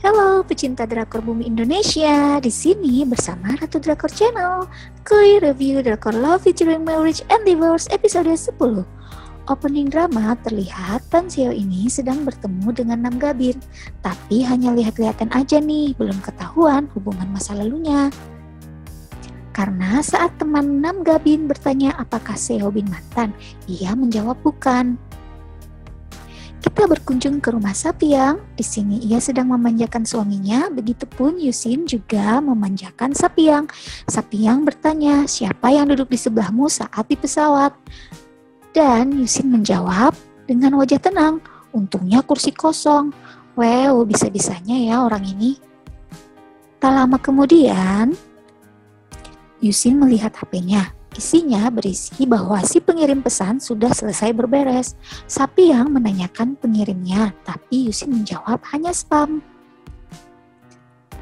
Halo pecinta drakor bumi Indonesia, di sini bersama Ratu Drakor Channel. Kali review drakor Love featuring Marriage and Divorce episode 10. Opening drama terlihat Tan Seo ini sedang bertemu dengan Nam Gabin, tapi hanya lihat-lihatan aja nih, belum ketahuan hubungan masa lalunya. Karena saat teman Nam Gabin bertanya apakah Seo Bin mantan, ia menjawab bukan. Kita berkunjung ke rumah Sapiang. Di sini ia sedang memanjakan suaminya, begitupun Yusin juga memanjakan Sapiang. Sapiang bertanya, siapa yang duduk di sebelahmu saat di pesawat? Dan Yusin menjawab dengan wajah tenang, untungnya kursi kosong. Wow, bisa-bisanya ya orang ini. Tak lama kemudian, Yusin melihat HP-nya. Isinya berisi bahwa si pengirim pesan sudah selesai berberes. Sapiang menanyakan pengirimnya, tapi Yusin menjawab hanya spam.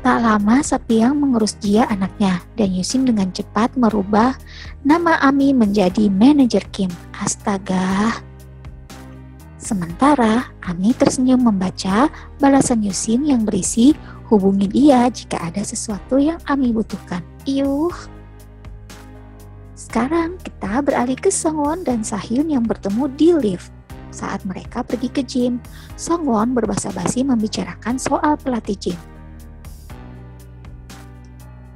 Tak lama Sapiang mengurus Jia anaknya, dan Yusin dengan cepat merubah nama Ami menjadi manajer Kim. Astaga. Sementara Ami tersenyum membaca balasan Yusin yang berisi, hubungi dia jika ada sesuatu yang Ami butuhkan. Iuh. Sekarang kita beralih ke Songwon dan Sahyun yang bertemu di lift. Saat mereka pergi ke gym, Songwon berbasa-basi membicarakan soal pelatih gym.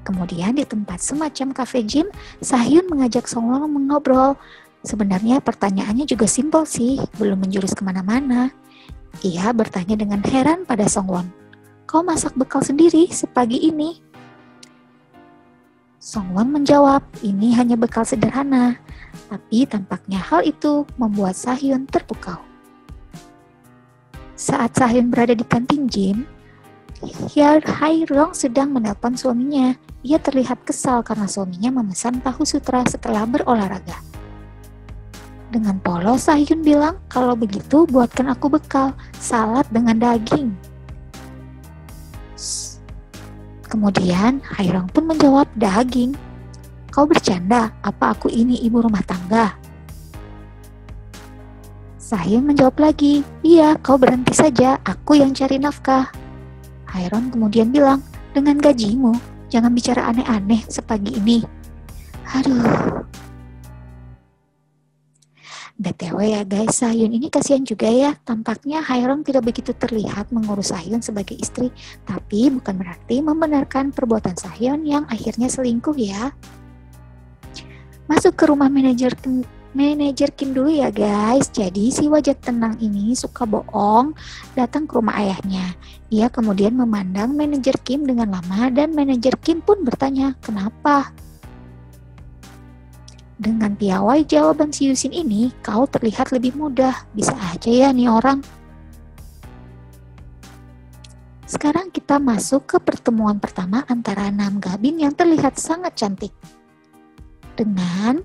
Kemudian di tempat semacam cafe gym, Sahyun mengajak Songwon mengobrol. Sebenarnya pertanyaannya juga simpel sih, belum menjurus kemana-mana. Ia bertanya dengan heran pada Songwon, "Kau masak bekal sendiri sepagi ini?" Songwon menjawab, ini hanya bekal sederhana, tapi tampaknya hal itu membuat Sahyun terpukau. Saat Sahyun berada di kantin gym, Hae-ryong sedang menelpon suaminya. Ia terlihat kesal karena suaminya memesan tahu sutra setelah berolahraga. Dengan polos Sahyun bilang, kalau begitu buatkan aku bekal, salad dengan daging. Kemudian Hae-ryong pun menjawab, daging. Kau bercanda, apa aku ini ibu rumah tangga? Sahyun menjawab lagi, iya kau berhenti saja, aku yang cari nafkah. Hae-ryong kemudian bilang, dengan gajimu, jangan bicara aneh-aneh sepagi ini. Aduh. BTW ya guys, Sahyun ini kasihan juga ya. Tampaknya Hae-ryong tidak begitu terlihat mengurus Sahyun sebagai istri, tapi bukan berarti membenarkan perbuatan Sahyun yang akhirnya selingkuh ya. Masuk ke rumah manajer Kim dulu ya guys. Jadi si wajah tenang ini suka bohong, datang ke rumah ayahnya. Ia kemudian memandang manajer Kim dengan lama dan manajer Kim pun bertanya, kenapa? Dengan piawai jawaban si Yusin ini, kau terlihat lebih mudah. Bisa aja ya nih orang. Sekarang kita masuk ke pertemuan pertama antara Nam Gabin yang terlihat sangat cantik dengan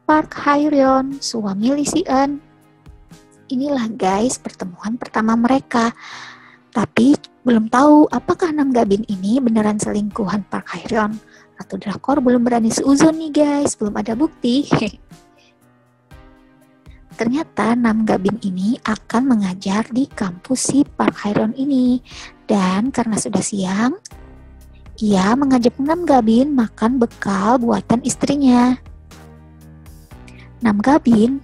Park Hae-ryun, suami Lee Si-eun. Inilah guys pertemuan pertama mereka. Tapi belum tahu apakah Nam Gabin ini beneran selingkuhan Park Hae-ryun. Ratu Drakor belum berani seuzon nih guys, belum ada bukti. Ternyata Nam Gabin ini akan mengajar di kampus si Park Hae-ryun ini. Dan karena sudah siang, ia mengajak Nam Gabin makan bekal buatan istrinya. Nam Gabin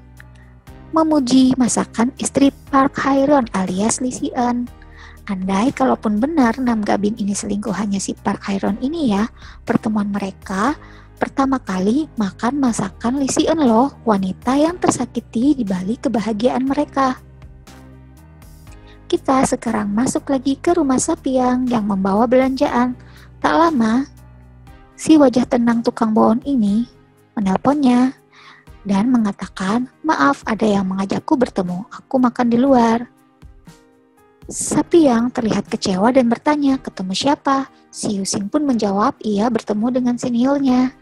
memuji masakan istri Park Hae-ryun alias Lee Si-eun. Andai kalaupun benar Nam Gabin ini selingkuhannya si Park Hae-ryun ini ya, pertemuan mereka pertama kali makan masakan Lee Si-eun loh, wanita yang tersakiti di balik kebahagiaan mereka. Kita sekarang masuk lagi ke rumah Sapiang yang membawa belanjaan. Tak lama, si wajah tenang tukang bohong ini menelponnya dan mengatakan, maaf ada yang mengajakku bertemu, aku makan di luar. Sapiang terlihat kecewa dan bertanya, ketemu siapa? Si Yusin pun menjawab, ia bertemu dengan seniornya.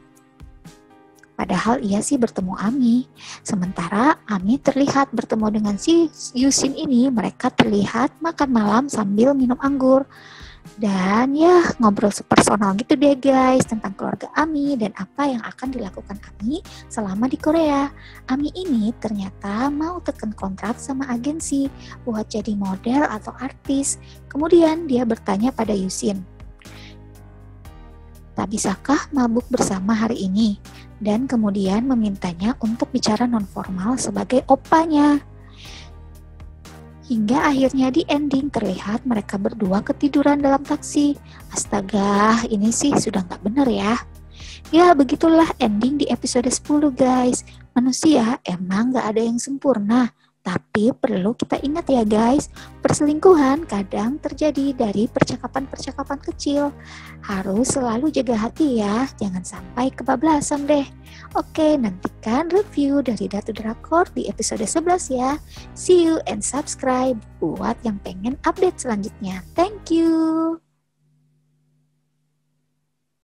Padahal ia sih bertemu Ami. Sementara Ami terlihat bertemu dengan si Yusin ini, mereka terlihat makan malam sambil minum anggur. Dan ya ngobrol personal gitu deh guys tentang keluarga Ami dan apa yang akan dilakukan Ami selama di Korea. Ami ini ternyata mau tekan kontrak sama agensi buat jadi model atau artis. Kemudian dia bertanya pada Yusin, tak bisakah mabuk bersama hari ini? Dan kemudian memintanya untuk bicara non-formal sebagai opanya. Hingga akhirnya di ending terlihat mereka berdua ketiduran dalam taksi. Astaga, ini sih sudah nggak bener ya. Ya begitulah ending di episode 10 guys. Manusia emang nggak ada yang sempurna. Tapi perlu kita ingat ya guys, perselingkuhan kadang terjadi dari percakapan-percakapan kecil. Harus selalu jaga hati ya, jangan sampai kebablasan deh. Oke, nantikan review dari Datu Drakor di episode 11 ya. See you and subscribe buat yang pengen update selanjutnya. Thank you.